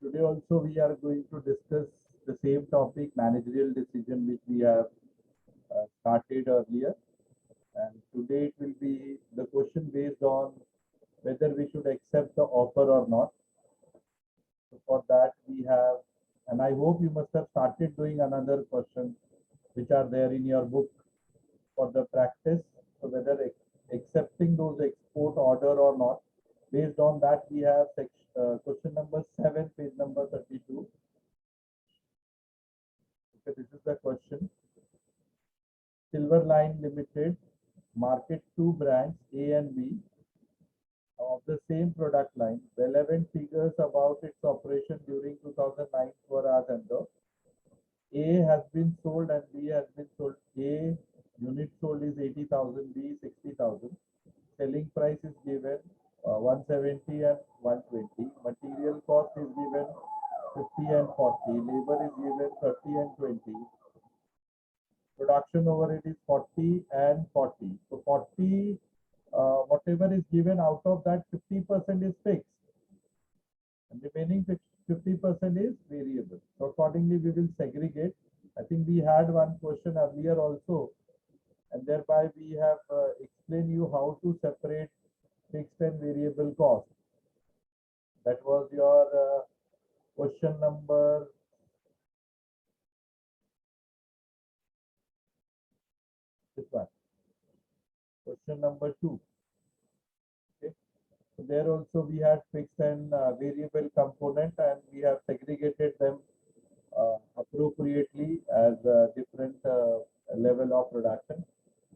Today also we are going to discuss the same topic, managerial decision, which we have started earlier. And today it will be the question based on whether we should accept the offer or not. So for that we have, and I hope you must have started doing another question which are there in your book for the practice. So whether accepting those export order or not. Based on that, we have question number 7, page number 32. Okay, this is the question. Silver Line Limited market two brands A and B of the same product line. Relevant figures about its operation during 2009 were as under. A has been sold and B has been sold. A unit sold is 80,000, B 60,000. Selling price is given 170 and 120. Material cost is given 50 and 40. Labor is given 30 and 20. Production overhead is 40 and 40. So 40, whatever is given, out of that 50% is fixed. And remaining 50% is variable. So accordingly, we will segregate. I think we had one question earlier also, and thereby we have explained you how to separate fixed and variable cost. That was your question number this one. Question number 2. Okay. So there also we had fixed and variable component, and we have segregated them appropriately as a different level of production.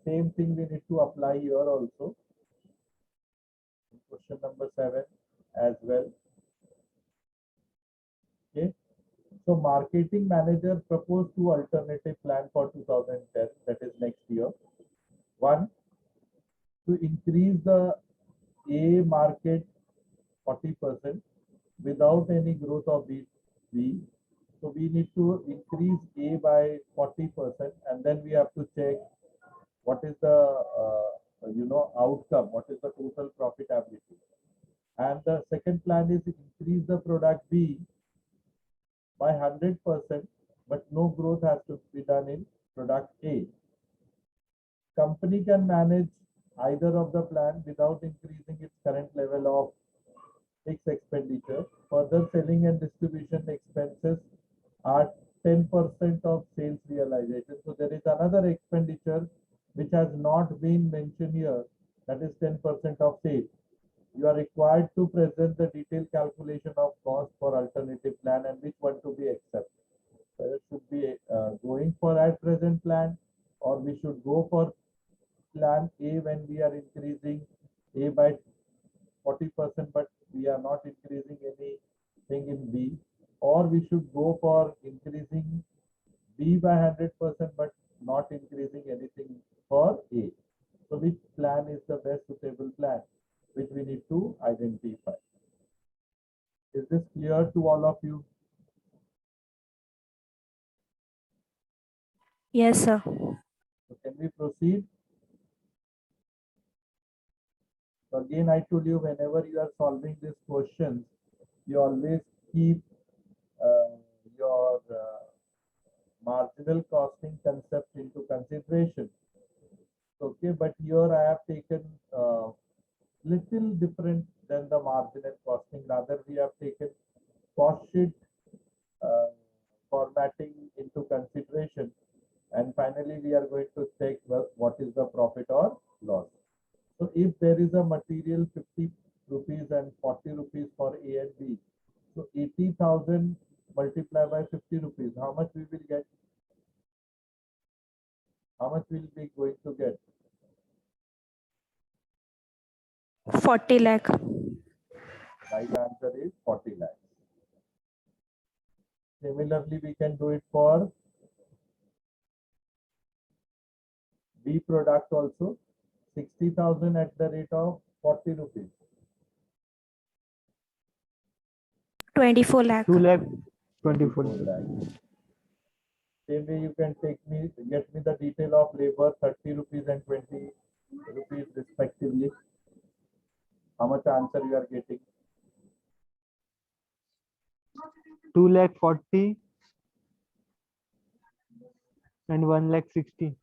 Same thing we need to apply here also. Question number 7 as well. Okay. So marketing manager proposed two alternative plan for 2010, that is next year. One, to increase the A market 40% without any growth of B. So we need to increase A by 40%, and then we have to check what is the outcome, what is the total profitability. And the second plan is to increase the product B by 100%, but no growth has to be done in product A. Company can manage either of the plan without increasing its current level of fixed expenditure. Further, selling and distribution expenses are 10% of sales realization. So there is another expenditure which has not been mentioned here, that is 10% of sales. You are required to present the detailed calculation of cost for alternative plan and which one to be accepted. Whether should be going for at present plan, or we should go for plan A when we are increasing A by 40%, but we are not increasing anything in B, or we should go for increasing B by 100%, but not increasing anything for A. So which plan is the best suitable plan, which we need to identify. Is this clear to all of you? Yes, sir. So can we proceed? So again, I told you, whenever you are solving these questions, you always keep your marginal costing concept into consideration. Okay, but here I have taken little different than the marginal costing. Rather, we have taken cost sheet formatting into consideration, and finally we are going to check what is the profit or loss. So if there is a material 50 rupees and 40 rupees for A and B, so 80,000 multiplied by 50 rupees, how much we will get? How much will we going to get? 40 lakh. Right answer is 40 lakhs. Similarly, we can do it for B product also. 60,000 at the rate of 40 rupees. 24 lakh. 2 lakh 24 lakh. Same way you can get me the detail of labor 30 rupees and 20 rupees respectively. How much answer you are getting? 2,40,000 and 1,60,000.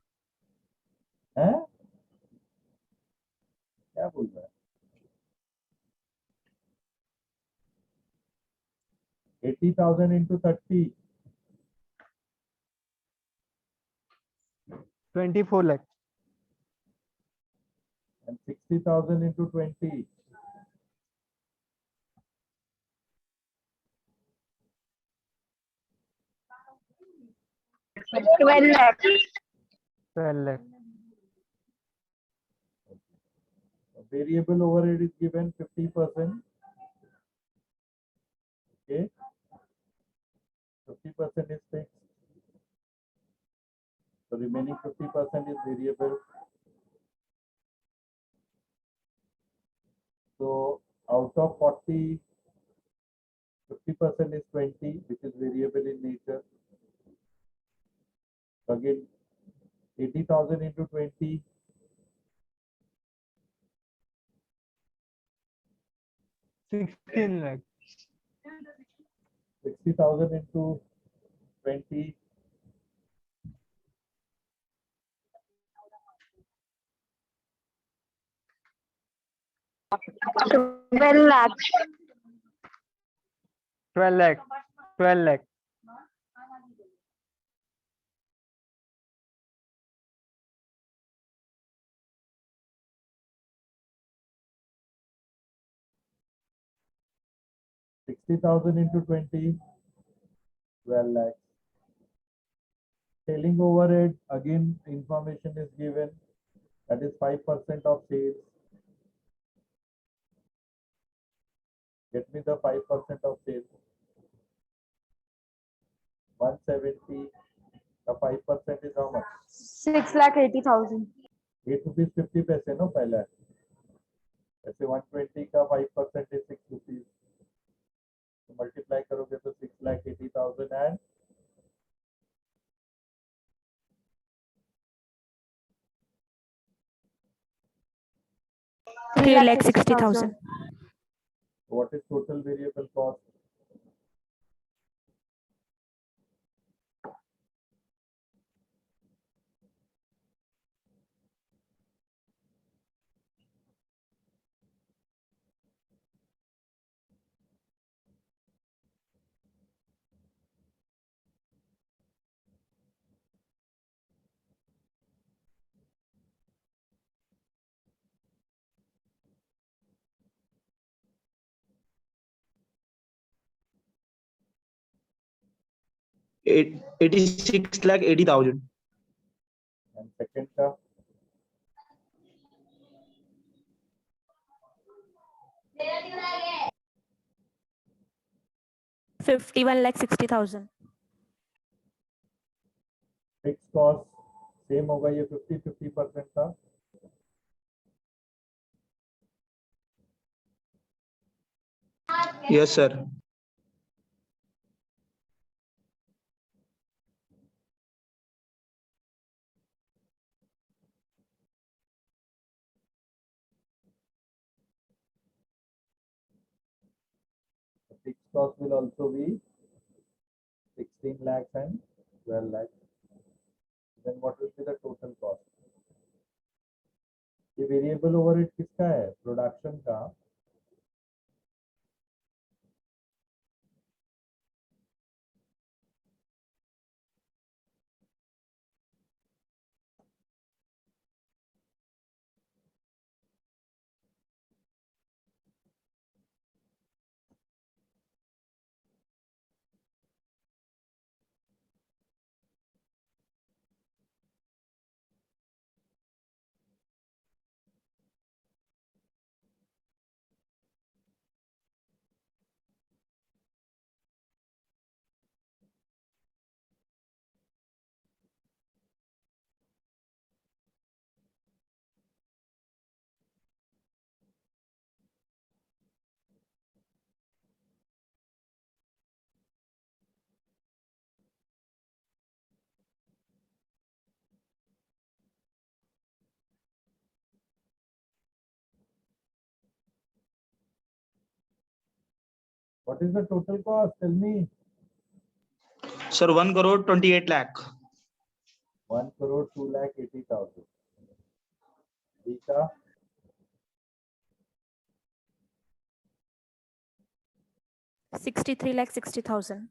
हैं? क्या बोल रहा है? 80,000 into 30, 24 lakh. and 60,000 into 20, 12 lakh. 12 lakh. variable overhead is given 50%. Okay, 50% is fixed. The remaining 50% is variable. So out of 40, 50% is 20, which is variable in nature. So again, 80,000 into 20, 16 lakh. 60,000 into 20, 12 lakh. 12 lakh. 12 lakh. 60,000 into 20, 12 lakhs. Selling overhead, again, information is given. That is 5% of sales. Get me the 5% of sales. 170. The 5% is how much? 6,80,000. 8 rupees 50 पैसे no पहले. ऐसे 120 का 5% is 6 rupees. तो multiply करोगे तो 6,80,000 and 3,60,000. what is total variable cost? Eight- 86,80,000. And second का 51,60,000. fixed cost same होगा ये 50% का. Yes, sir. The fixed cost will also be 16 lakhs and 12 lakhs. Then what will be the total cost? ये variable overhead किसका है? Production का. What is the total cost? Tell me. Sir, 1 crore 28 lakh. 1 crore 2,80,000. Rika, 63 lakh 60,000.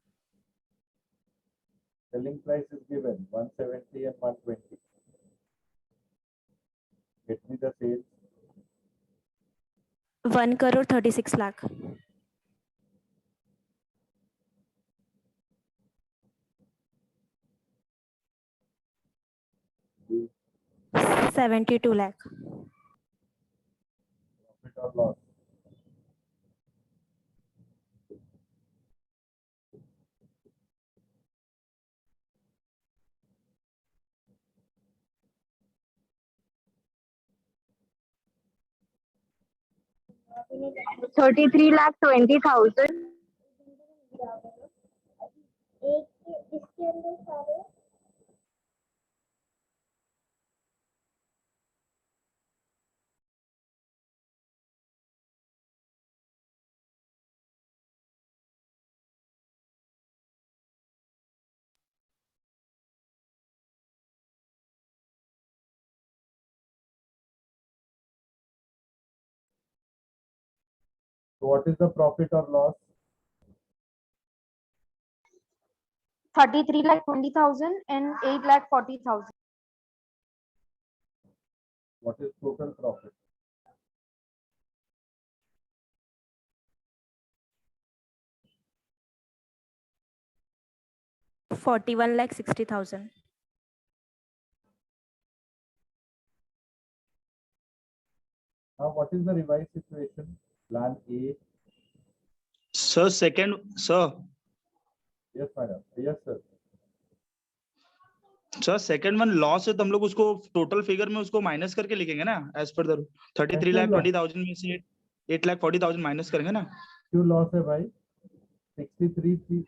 selling price is given 170 and 120. Get me the sales. 1 crore 36 lakh. The 72 lakh. profit or loss. $33 lakh 20,000. So what is the profit or loss? 33 lakh 20,000 and 8 lakh 40,000. What is total profit? $41 lakh 60,000. Now what is the revised situation? Plan A. Sir, sir, Yes, madam. Yes, sir. Second one loss है तो हम लोग उसको total figure में उसको minus करके लिखेंगे ना एज पर द 33 लाख 20,000 में से 8 लाख 40,000 माइनस करेंगे ना. क्यों लॉस है भाई? 63 की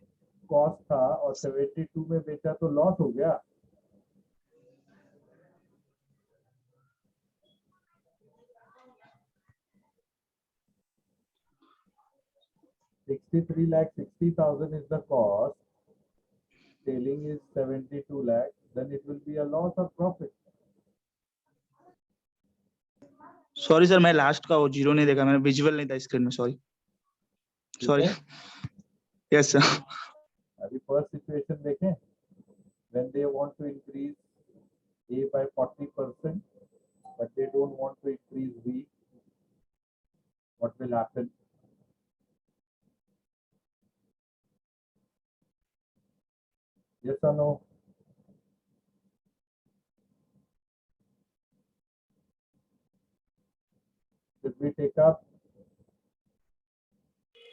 कॉस्ट था और 72 में बेचा तो लॉस हो गया. $63,60,000 is the cost. Selling is 72 lakh. Then it will be a loss or profit. Sorry sir, मैं लास्ट का वो जीरो नहीं देखा, मैंने विजुअल नहीं था स्क्रीन में. Sorry sorry. Yes sir. अभी फर्स्ट सिचुएशन देखें. When they want to increase A by 40%, but they don't want to increase B, what will happen? Yes or no? Should we take up?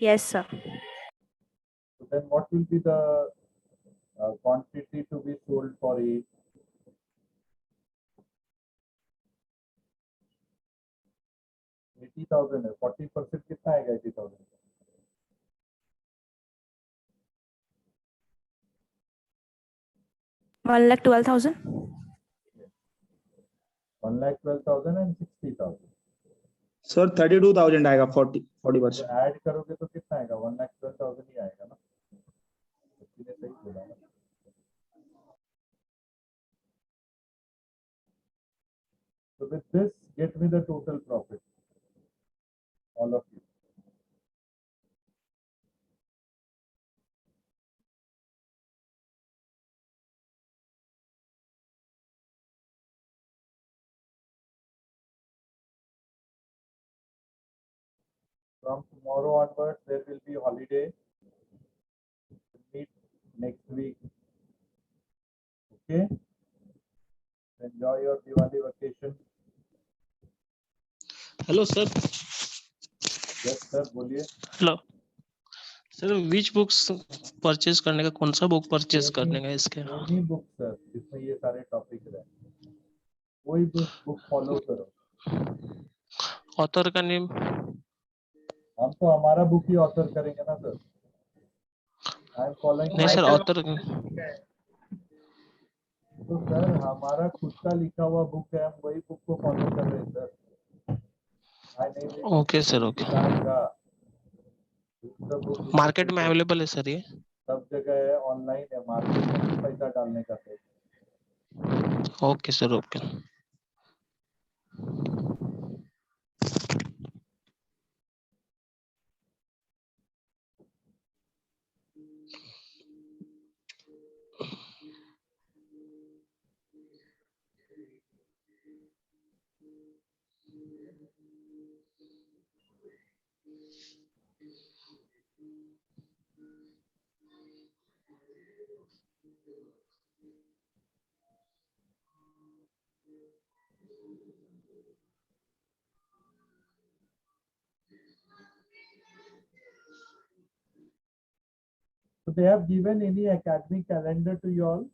Yes, sir. So then what will be the quantity to be sold for A? $80,000 है. 40% कितना आएगा 80,000? $1,12,000. 1,12,000 and 60,000. Sir 32,000 आएगा 40%. तो add करोगे तो कितना आएगा? 1,12,000 ही आएगा ना. किसी ने सही बोला ना. So with this, get me the total profit. All of you. From tomorrow onwards, there will be holiday. Meet next week. Okay. Enjoy your Diwali vacation. Hello sir. Yes, sir. बोलिए. हेलो सर, विच books purchase करने का, कौन सा book purchase करने का इसके? Any book sir, जिसमें ये सारे टॉपिक रहे. कोई बुक फॉलो करो. ऑथर का नेम? हम तो हमारा बुक ही ऑथर करेंगे ना सर. I am following. नहीं सर, ऑथर तो सर हमारा खुद का लिखा हुआ बुक है, हम वही बुक को फॉलो कर रहे हैं sir. Okay sir, okay. Market में अवेलेबल है सर ये? सब जगह है, ऑनलाइन है, मार्केट में भी पैसा डालने का सोच। Okay sir, okay. So they have given any academic calendar to you all?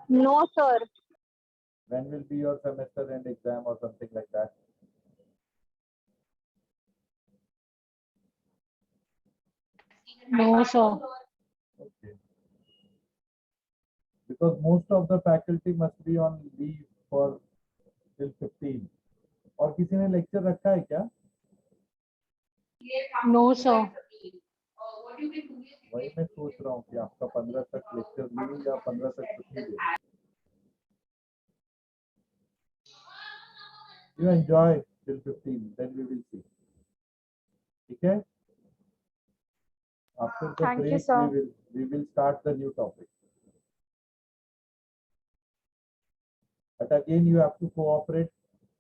No, sir. When will be your semester end exam or something like that? No, sir. Okay. Because most of the faculty must be on leave for till 15. और किसी ने lecture रखा है क्या? No, sir. वही मैं सोच रहा हूँ कि आपका 15 तक लेक्चर लूँ या 15 तक छुट्टी दे। You enjoy till 15, then we will see. ठीक है? After the Thank you, break, sir. we will start the new topic. But again, you have to cooperate.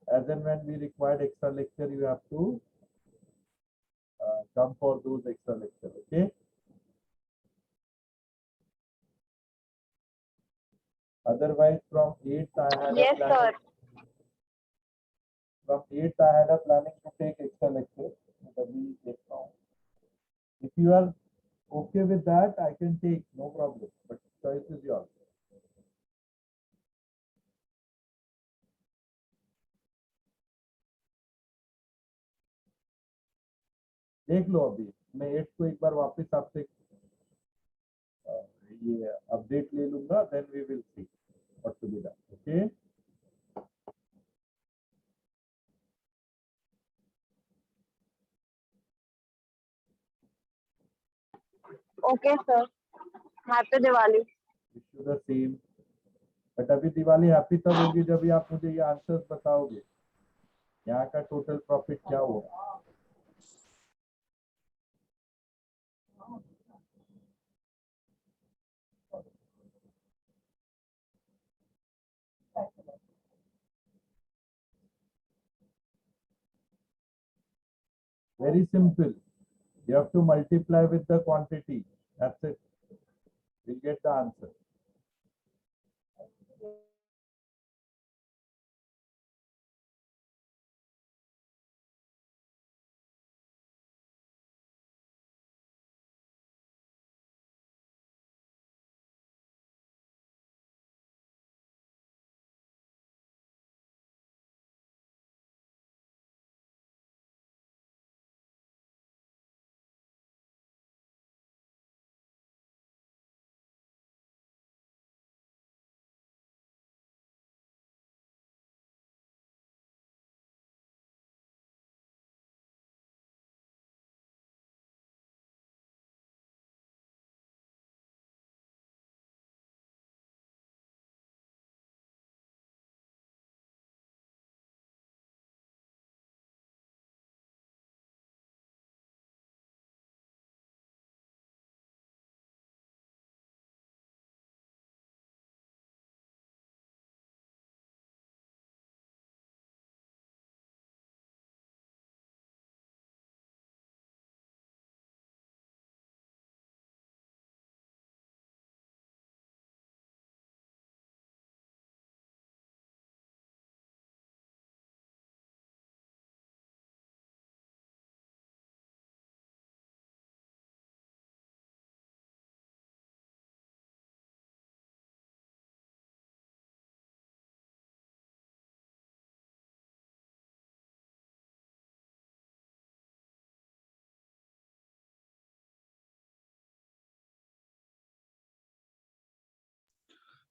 As and when we required extra lecture, you have to come for those extra lecture. Okay? Otherwise, from 8th I had Yes, a planning. sir. From 8th I had a planning to take extra lecture. But we take now. If you are okay with that, I can take, no problem. But choice is yours. देख लो अभी मैं 8 को एक बार वापस आपसे ये update ले लूंगा, then we will see what to be done. Okay? Okay, sir. Happy Diwali. Wish you the same. But अभी दिवाली हैप्पी तब होगी जब भी आप मुझे ये आंसर्स बताओगे, यहाँ का टोटल प्रॉफिट क्या हुआ। Very simple. You have to multiply with the quantity. That's it. You'll get the answer.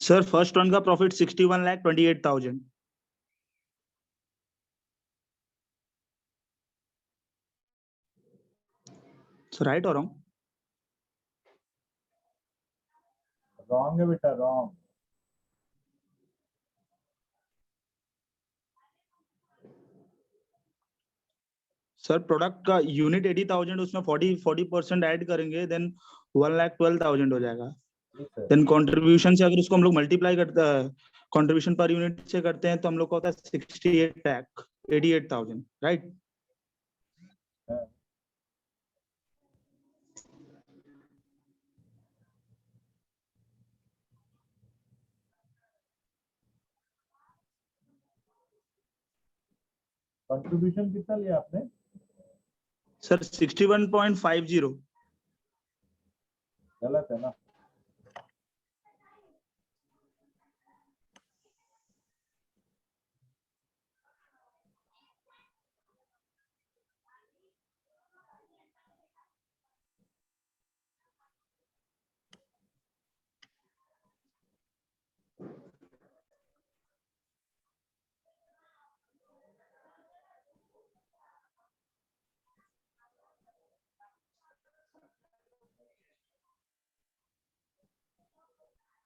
Sir first one का प्रॉफिट 61,28,000। राइट और रॉन्ग? रॉन्ग है बेटा, रॉन्ग। सर प्रोडक्ट का यूनिट 80,000, उसमें 40% ऐड करेंगे, देन 1,12,000 हो जाएगा। देन कंट्रीब्यूशन से अगर उसको हम लोग मल्टीप्लाई करते हैं, कंट्रीब्यूशन पर यूनिट से करते हैं, तो हम लोग को होता है 88,000, राइट? कंट्रीब्यूशन कितना लिया आपने? सर 61.50। गलत है ना?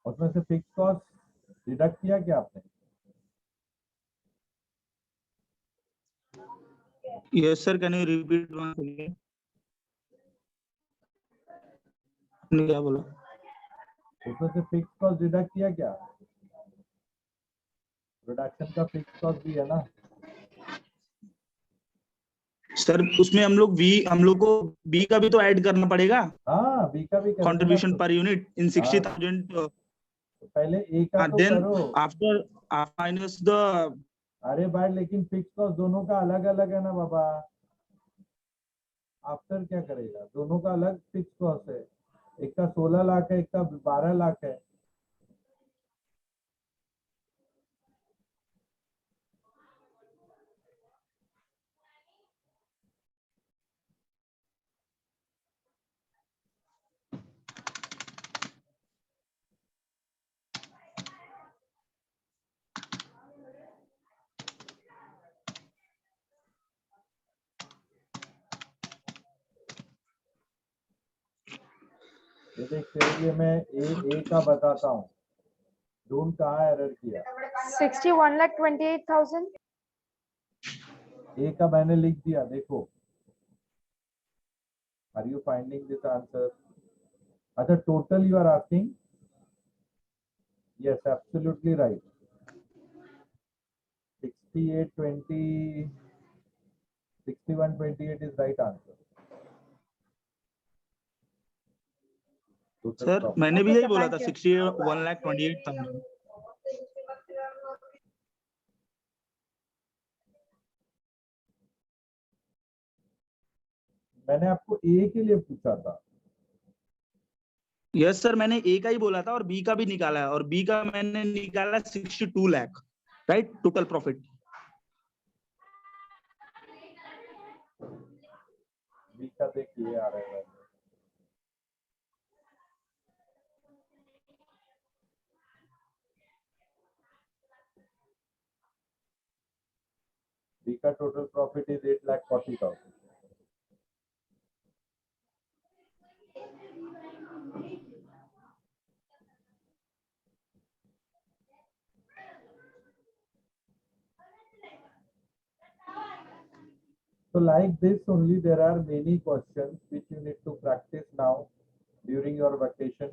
उसमें से फिक्स कॉस्ट डिडक्ट किया क्या आपने? Yes sir, can you repeat once again? आपने क्या बोला? उसमें से फिक्स कॉस्ट डिडक्ट किया क्या? प्रोडक्शन का फिक्स कॉस्ट भी है ना? सर उसमें हम लोग को बी का भी तो ऐड करना पड़ेगा, हाँ, बी का भी करेंगे ना कंट्रीब्यूशन तो। Per unit in 60,000। तो पहले ए का तो देन करो। आफ्टर माइनस द, अरे भाई, लेकिन फिक्स कॉस्ट दोनों का अलग अलग है ना बाबा। आफ्टर क्या करेगा? दोनों का अलग फिक्स कॉस्ट है। एक का 16 लाख है, एक का 12 लाख है। ये देख, तेरे लिए मैं ए का बताता हूँ। ढूंढ कहाँ एरर किया। 61,28,000. ए का मैंने लिख दिया, देखो। Are you finding this answer? अच्छा, total you are asking? Yes, absolutely right. 6128 is right answer. Total sir profit. मैंने भी Okay, यही sir, बोला thank था, you. 1,28,000। मैंने आपको ए के लिए पूछा था। यस सर, मैंने ए का ही बोला था और बी का भी निकाला है, और बी का मैंने निकाला 62 lakh, right, total profit. B का देखिए आ रहा है। बी का total profit is 8,40,000। So like this only, there are many questions which you need to practice now during your vacation.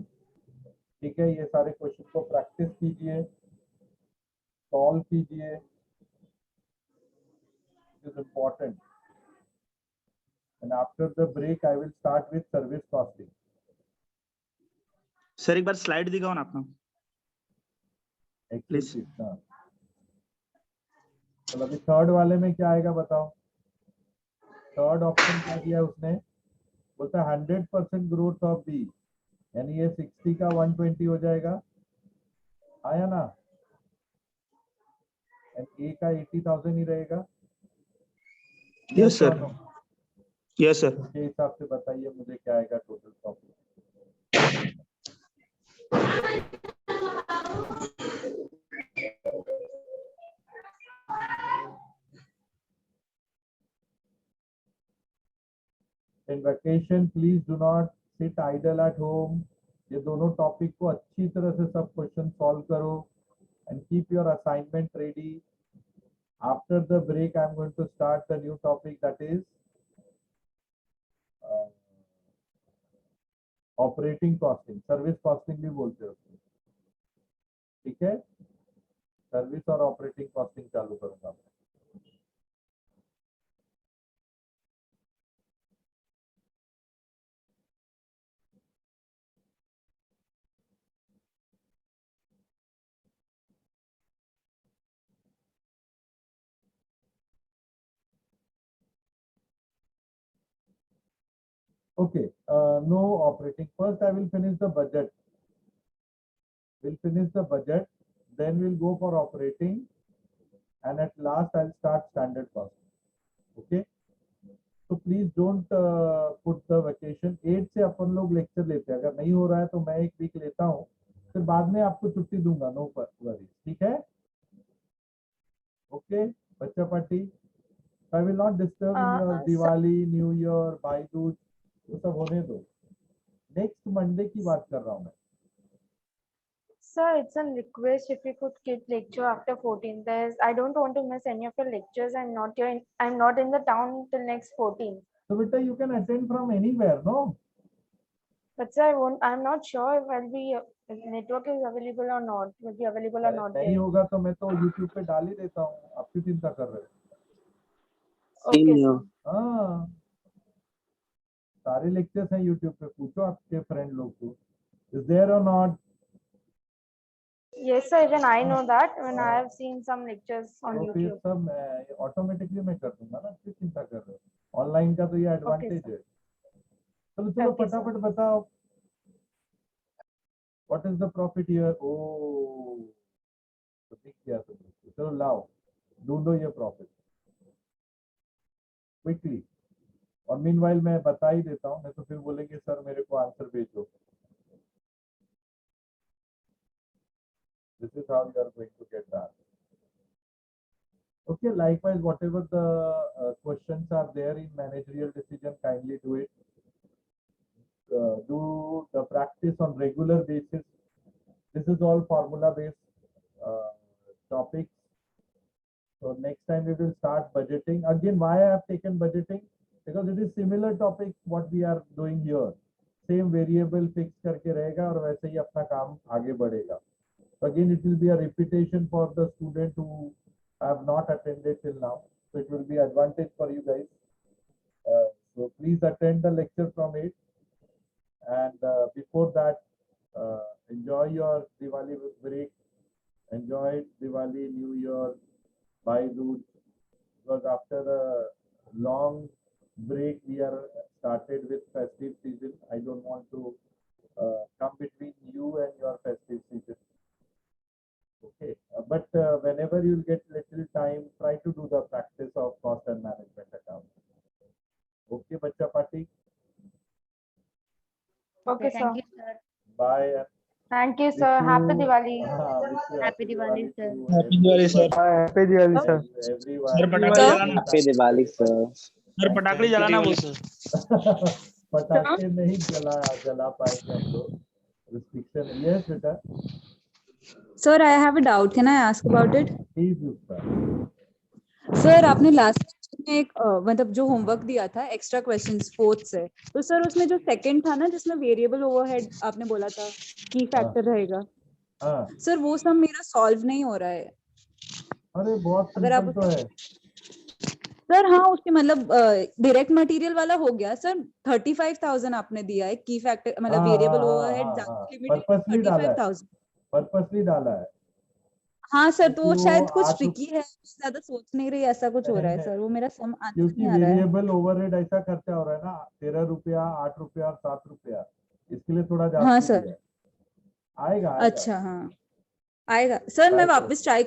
ठीक है, ये सारे क्वेश्चन को प्रैक्टिस कीजिए, सॉल्व कीजिए। It is important. And after the break, I will start with service costing. Sir एक बार slide दिखाओ ना अपना। Excel Please. शीट ना। तो अभी थर्ड वाले में क्या आएगा बताओ? थर्ड ऑप्शन क्या दिया उसने? बोलता है 100% ग्रोथ ऑफ बी, यानी ये 60 का 120 हो जाएगा, आया ना? एंड ए का 80,000 ही रहेगा। Yes sir, no? Yes sir. उसके हिसाब से बताइए मुझे क्या आएगा total profit. In vacation, please do not sit idle at home. ये दोनों टॉपिक को अच्छी तरह से सब क्वेश्चन सॉल्व करो and keep your assignment ready. After the break, I'm going to start the new topic, that is operating costing, service costing भी बोलते हैं उसको, ठीक है। सर्विस और ऑपरेटिंग कॉस्टिंग चालू करूंगा मैं। Okay, no operating. First, I will finish the budget. We'll finish the budget, then we'll go for operating, and at last I'll start standard cost. Okay. So please don't put the vacation. 8 से अपन लोग lecture लेते हैं, अगर नहीं हो रहा है तो मैं एक वीक लेता हूँ, फिर बाद में आपको छुट्टी दूंगा, नो वरी, ठीक है। ओके बच्चा party, I will not disturb in your Diwali, New Year, Bhai Dooj, वो सब होने दो। नेक्स्ट मंडे की बात कर रहा हूँ मैं। Sir, it's a request if you could keep lecture after 14th. I don't want to miss any of your lectures. I'm not in the town till next 14th. So beta, you can attend from anywhere, no? But sir, I'm not sure if network is available or not. Will be available or not. नहीं होगा तो मैं तो YouTube पे डाल ही देता हूँ, आप क्यों चिंता कर रहे हो? Okay, sir. हाँ, सारे लेक्चर्स हैं YouTube पे, पूछो आपके फ्रेंड लोग को, is there or not? Yes, sir. Even I know that when I have seen some lectures on तो फिर YouTube. सब मैं ऑटोमेटिकली मैं कर दूंगा ना, क्यों चिंता कर रहे हो? ऑनलाइन का तो ये एडवांटेज है। चलो चलो Okay, sir. फटाफट बताओ, what is the profit here? ओ तो दिख गया तुम लोग को। चलो लाओ, ढूंढो ये प्रॉफिट क्विकली, और मीनवाइल मैं बता ही देता हूँ, नहीं तो फिर बोलेंगे सर मेरे को आंसर भेजो। This is how you are going to get the answer. Okay, likewise, whatever the questions are there in managerial decision, kindly do it. Do the practice on regular basis. This is all formula based topics. So next time we will start budgeting. Again, why I have taken budgeting? Because it is similar topic what we are doing here. Same variable fix करके रहेगा और वैसे ही अपना काम आगे बढ़ेगा. Again, it will be a repetition for the student who have not attended till now. So it will be advantage for you guys. So please attend the lecture from it. And before that, enjoy your Diwali break. Enjoy Diwali, New Year, Bhai Dooj. Because after a long break, we are started with festive season. I don't want to come between you and your festive season. Okay, but whenever you get little time, try to do the practice of cost and management account. Okay, bacha party. Okay, sir. Thank you, sir. Bye. Thank you, Wish sir. Happy you- Diwali. wish you Happy Diwali, sir. to Happy Diwali, sir. Happy Diwali, sir. everyone. Sir पटाखे जलाना, happy Diwali sir. Sir पटाखे जलाना बोल sir. पटाखे नहीं जला पाएंगे हम लोग, रिस्ट्रिक्शन। यस बेटा, Sir, I have a doubt. Can I ask about it? Please use sir आपने लास्ट में एक मतलब जो होमवर्क दिया था एक्स्ट्रा क्वेश्चंस फोर्थ से, तो सर उसमें जो सेकंड था ना जिसमें वेरिएबल ओवरहेड आपने बोला था की फैक्टर रहेगा, हाँ, सर वो सब मेरा सॉल्व नहीं हो रहा है। अरे बहुत अगर आप सिंपल तो है। सर हाँ उसके मतलब डायरेक्ट मटेरियल वाला हो गया सर, 35,000 आपने दिया है की फैक्टर मतलब हाँ, वेरिएबल हाँ, ओवरहेड हाँ, लिमिट पर्पसली डाला है, 35,000। पर्पसली डाला है। हाँ सर तो वो क्योंकि वो शायद कुछ 8 ट्रिकी है, ज्यादा सोच नहीं रही, ऐसा कुछ हो रहा है सर, वो मेरा सम आंसर क्योंकि नहीं आ रहा है। वेरिएबल ओवरहेड ऐसा खर्चा हो रहा है ना, 13 रुपया, 8 रुपया और 7 रुपया, इसके लिए थोड़ा ज्यादा हाँ ही सर। है। आएगा अच्छा हाँ आएगा सर, मैं Try करो। वापस ट्राई